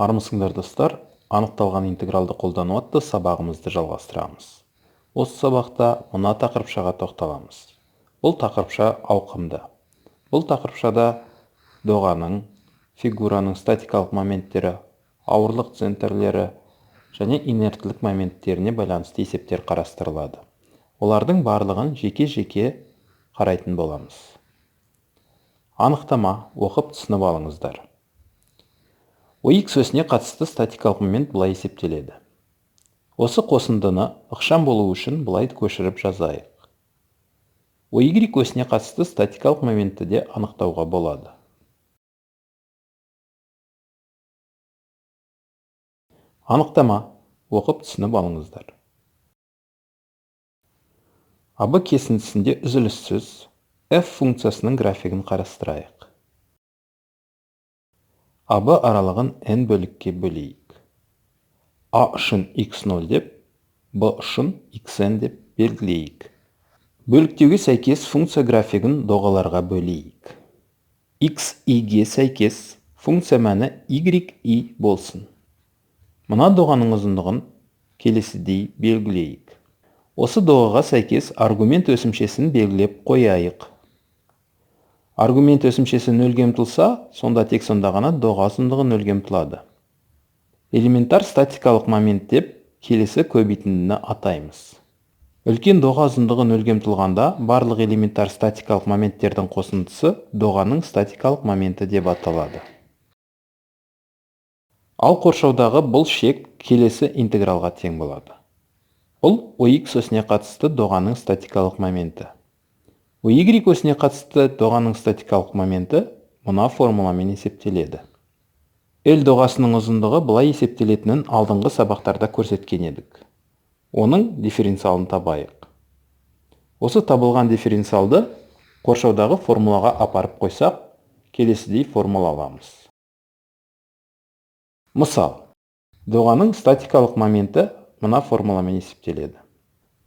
Армысыңдар достар, анықталған интегралды қолдану атты сабағымызды жалғастырамыз. Осы сабақта мына тақырыпшаға тоқталамыз. Бұл тақырыпша ауқымды. Бұл тақырыпшада доғаның, фигураның статикалық моменттері, ауырлық центрлері және инерттілік моменттеріне байланысты есептер қарастырылады. Олардың барлығын жеке-жеке қарайтын боламыз. Анықтама оқып түсініп алыңыздар. Х осіне қатысты статикалық момент былай есептеледі. Осы қосындыны ықшам болу үшін былай көшіріп жазайық. Y осіне қатысты статикалық моментті де анықтауға болады. Анықтама оқып түсініп алыңыздар. АБ кесіндісінде үзіліссіз f функциясының графигін қарастырайық. АБ аралығын n бөлікке бөлейік. А үшін x0 деп, Б үшін xn деп белгілейік. Бөліктеуге сәйкес функция графигін доғаларға бөлейік. xi-ге сәйкес функция мәні yi болсын. Мына доғаның ұзындығын келесідей белгілейік. Осы доғаға сәйкес аргумент өсімшесін белгілеп қояйық. Аргумент өсімшесі нөлге ұмтылса, сонда тек сонда ғана доға ұзындығы нөлге ұмтылады. Элементар статикалық момент деп келесі көбейтіндіні атаймыз. Үлкен доға ұзындығы нөлге ұмтылғанда барлық элементар статикалық моменттердің қосындысы доғаның статикалық моменті деп аталады. Ал қоршаудағы бұл шек келесі интегралға тең болады. Бұл Х осіне қатысты доғаның статикалық моменті. Y осіне қатысты доғаның статикалық моменті мына формуламен есептеледі. L доғасының ұзындығы былай есептелетінін алдыңғы сабақтарда көрсеткен едік. Оның дифференциалын табайық. Осы табылған дифференциалды қоршаудағы формулаға апарып қойсақ, келесідей формула аламыз. Мысал, доғаның статикалық моменті мына формуламен есептеледі.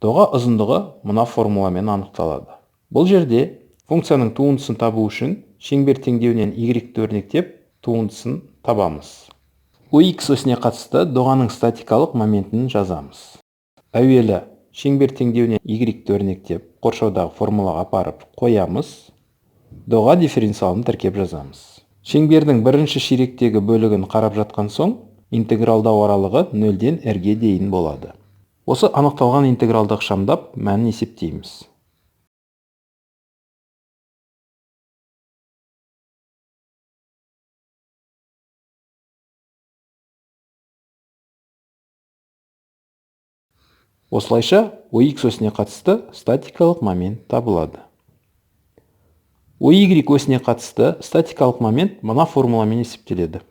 Доға ұзындығы мына формуламен анықталады. Бұл жерде функцияның туындысын табу үшін шеңбер теңдеуінен y-ті өрнектеп туындысын табамыз. Х осіне қатысты доғаның статикалық моментін жазамыз. Әуелі шеңбер теңдеуінен y-ті өрнектеп қоршаудағы формулаға апарып қоямыз. Доға дифференциалын тіркеп жазамыз. Шеңбердің бірінші ширектегі бөлігін қарап жатқан соң, интегралдау аралығы 0-ден r-ге дейін болады. Осы анықталған интегралды ықшамдап мәнін есептейміз. Осылайша Х осіне қатысты статикалық момент табылады. Y осіне қатысты статикалық момент мына формуламен есептеледі.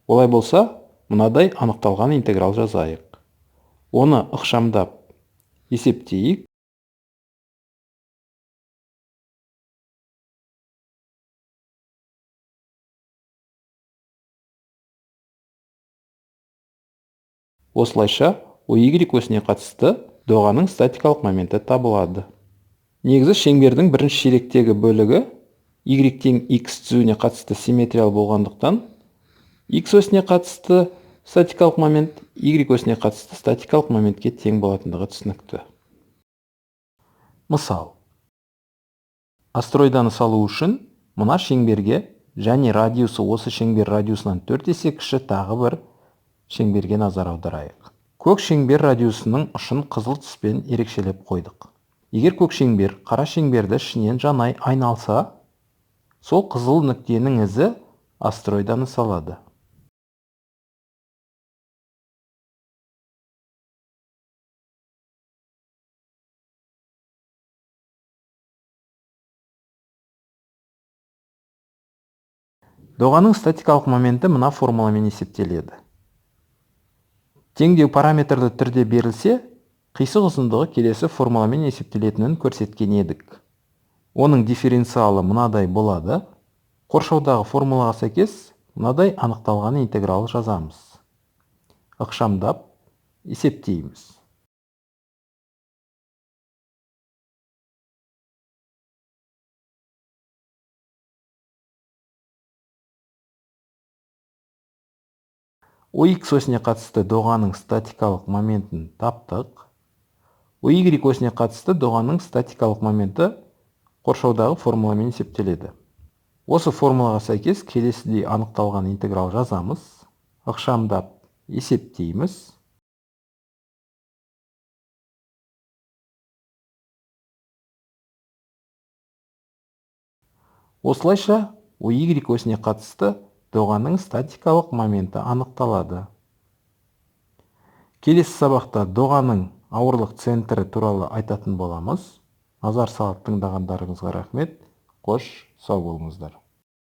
Олай болса, мынадай анықталған интеграл жазайық. Оны ықшамдап есептейік. Осылайша Y осіне қатысты доғаның статикалық моменті табылады. Негізі шеңбердің бірінші ширектегі бөлігі y тең x түзуіне қатысты симметриялы болғандықтан, x осіне қатысты статикалық момент y осіне қатысты статикалық моментке тең болатындығы түсінікті. Мысал, астероиданы салу үшін мына шеңберге және радиусы осы шеңбер радиусынан 4 есе кіші тағы бір шеңберге назар аударайық. Көк шеңбер радиусының ұшын қызыл түспен ерекшелеп қойдық. Егер көк шеңбер қара шеңберді ішінен жанай айналса, сол қызыл нүктенің ізі астероиданы салады. Доғаның статикалық моменті мына формуламен есептеледі. Теңдеу параметрлі түрде берілсе, қисық ұзындығы келесі формуламен есептелетінін көрсеткен едік. Оның дифференциалы мынадай болады. Қоршаудағы формулаға сәйкес мынадай анықталған интеграл жазамыз. Ықшамдап есептейміз. ОХ осіне қатысты доғаның статикалық моментін таптық. ОY осіне қатысты доғаның статикалық моменті қоршаудағы формуламен есептеледі. Осы формулаға сәйкес келесідей анықталған интеграл жазамыз. Ықшамдап есептейміз. Осылайша ОY осіне қатысты доғаның статикалық моменті анықталады. Келесі сабақта доғаның ауырлық центрі туралы айтатын боламыз. Назар салып тыңдағандарыңызға рахмет. Қош сау болыңыздар.